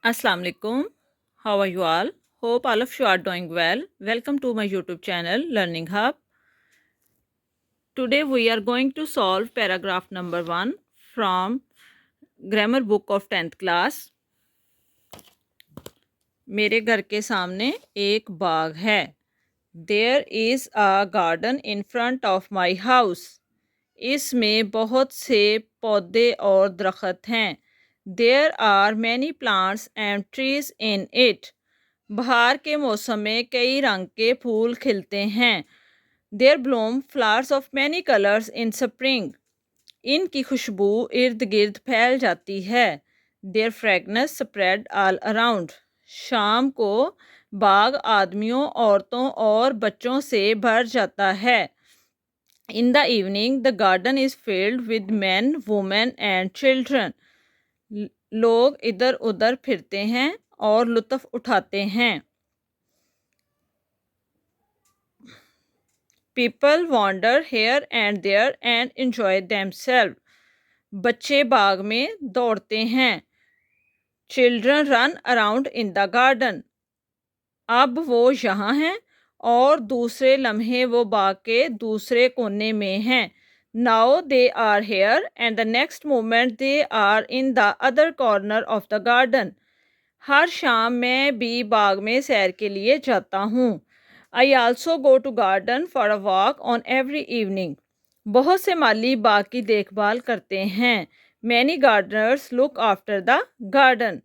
Assalamu alaikum. How are you all? Hope all of you are doing well. Welcome to my YouTube channel Learning Hub. Today we are going to solve paragraph number 1 from grammar book of 10th class. मेरे घर के सामने एक बाग है. There is a garden in front of my house. इसमें बहुत से पौधे और दरख्त हैं. There are many plants and trees in it. बहार के मौसम में कई रंग के फूल खिलते हैं. There bloom flowers of many colors in spring. इनकी खुशबू इर्द गिर्द फैल जाती है. Their fragrance spread all around. शाम को बाग आदमियों, औरतों और बच्चों से भर जाता है. In the evening, the garden is filled with men, women and children. लोग इधर उधर फिरते हैं और लुत्फ उठाते हैं. People wander here and there and enjoy themselves. बच्चे बाग में दौड़ते हैं. Children run around in the garden. अब वो यहाँ हैं और दूसरे लम्हे वो बाग के दूसरे कोने में हैं. Now they are here and the next moment they are in the other corner of the garden. हर शाम मैं भी बाग में सैर के लिए जाता हूँ. I also go to garden for a walk on every evening. बहुत से माली बाग की देखभाल करते हैं. Many gardeners look after the garden.